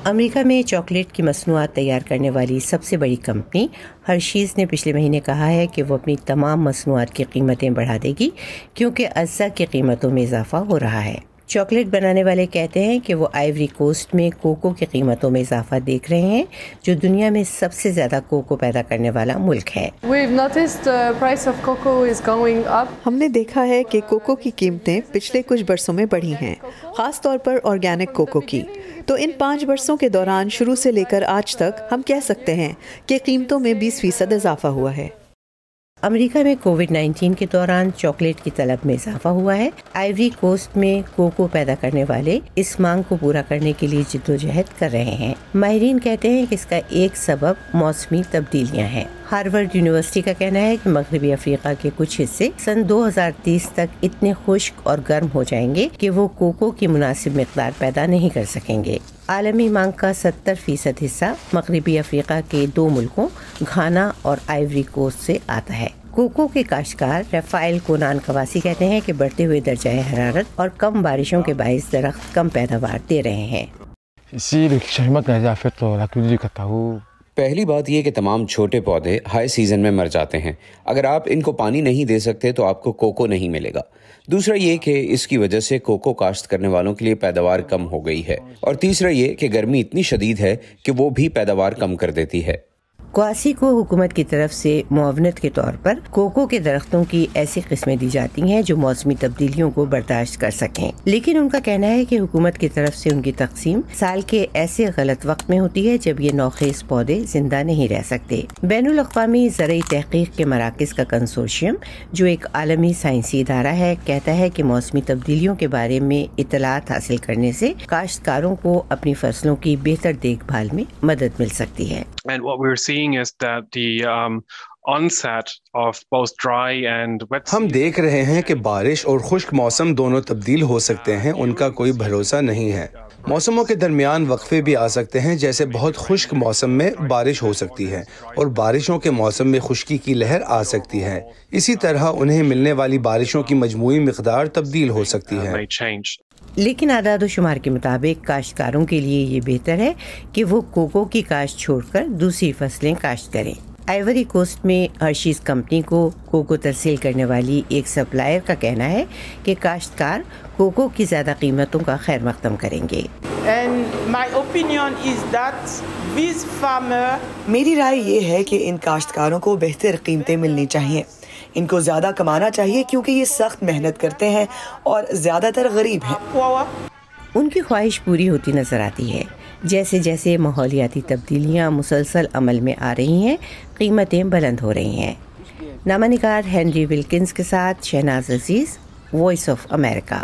امریکہ میں چاکلیٹ کی مصنوعات تیار کرنے والی سب سے بڑی کمپنی ہرشیز نے پچھلے مہینے کہا ہے کہ وہ اپنی تمام مصنوعات کی قیمتیں بڑھا دے گی کیونکہ اجزاء کی قیمتوں میں اضافہ ہو رہا ہے۔ چاکلیٹ بنانے والے کہتے ہیں کہ وہ آئیوری کوسٹ میں کوکو کی قیمتوں میں اضافہ دیکھ رہے ہیں، جو دنیا میں سب سے زیادہ کوکو پیدا کرنے والا ملک ہے۔ ہم نے دیکھا ہے کہ کوکو کی قیمتیں پچھلے کچھ برسوں میں بڑھی ہیں، خاص طور پر آرگینک کوکو کی۔ تو ان 5 برسوں کے دوران شروع سے لے کر آج تک ہم کہہ سکتے ہیں کہ قیمتوں میں 20% اضافہ ہوا ہے۔ امریکہ میں کووڈ-19 کے دوران چاکلیٹ کی طلب میں اضافہ ہوا ہے۔ آئیوری کوسٹ میں کوکو پیدا کرنے والے اس مانگ کو پورا کرنے کے لیے جدوجہد کر رہے ہیں۔ ماہرین کہتے ہیں کہ اس کا ایک سبب موسمی تبدیلیاں ہیں۔ ہارورڈ یونیورسٹی کا کہنا ہے کہ مغربی افریقہ کے کچھ حصے سن 2030 تک اتنے خشک اور گرم ہو جائیں گے کہ وہ کوکو کی مناسب مقدار پیدا نہیں کر سکیں گے۔ عالمی مانگ کا 70% حصہ مغربی افریقہ کے 2 ملکوں گھانا اور آئیوری کوسٹ سے آتا ہے۔ کوکو کے کاشتکار رفائل کونان کواسی کہتے ہیں کہ بڑھتے ہوئے درجہ حرارت اور کم بارشوں کے باعث درخت کم پیداوار دے رہے ہیں۔ پہلی بات یہ کہ تمام چھوٹے پودے ہائی سیزن میں مر جاتے ہیں۔ اگر آپ ان کو پانی نہیں دے سکتے تو آپ کو کوکو نہیں ملے گا۔ دوسرا یہ کہ اس کی وجہ سے کوکو کاشت کرنے والوں کے لیے پیداوار کم ہو گئی ہے، اور تیسرا یہ کہ گرمی اتنی شدید ہے کہ وہ بھی پیداوار کم کر دیتی ہے۔ کواسی کو حکومت کی طرف سے معاونت کے طور پر کوکو کے درختوں کی ایسی قسمیں دی جاتی ہیں جو موسمی تبدیلیوں کو برداشت کر سکیں، لیکن ان کا کہنا ہے کہ حکومت کی طرف سے ان کی تقسیم سال کے ایسے غلط وقت میں ہوتی ہے جب یہ نوخیز پودے زندہ نہیں رہ سکتے۔ بین الاقوامی زرعی تحقیق کے مراکز کا کنسورشیم، جو ایک عالمی سائنسی ادارہ ہے، کہتا ہے کہ موسمی تبدیلیوں کے بارے میں اطلاعات حاصل کرنے سے کاشتکاروں کو اپنی فصلوں کی بہتر دیکھ بھال میں مدد مل سکتی ہے۔ And what we're seeing is that the onset of both dry and wet ہم دیکھ رہے ہیں کہ بارش اور خشک موسم دونوں تبدیل ہو سکتے ہیں، ان کا کوئی بھروسہ نہیں ہے۔ موسموں کے درمیان وقفے بھی آ سکتے ہیں، جیسے بہت خشک موسم میں بارش ہو سکتی ہے اور بارشوں کے موسم میں خشکی کی لہر آ سکتی ہے۔ اسی طرح انہیں ملنے والی بارشوں کی مجموعی مقدار تبدیل ہو سکتی ہے۔ لیکن اعداد و شمار کے مطابق کاشتکاروں کے لیے یہ بہتر ہے کہ وہ کوکو کی کاشت چھوڑ کر دوسری فصلیں کاشت کریں۔ آئیوری کوسٹ میں ہرشیز کمپنی کو کوکو ترسیل کرنے والی ایک سپلائر کا کہنا ہے کہ کاشتکار کوکو کی زیادہ قیمتوں کا خیر مقدم کریں گے۔ میری رائے یہ ہے کہ ان کاشتکاروں کو بہتر قیمتیں ملنی چاہیے۔ ان کو زیادہ کمانا چاہیے کیونکہ یہ سخت محنت کرتے ہیں اور زیادہ تر غریب ہیں۔ ان کی خواہش پوری ہوتی نظر آتی ہے۔ جیسے جیسے ماحولیاتی تبدیلیاں مسلسل عمل میں آ رہی ہیں، قیمتیں بلند ہو رہی ہیں۔ نامہ نگار ہنری ولکنز کے ساتھ شہناز عزیز، وائس آف امریکہ۔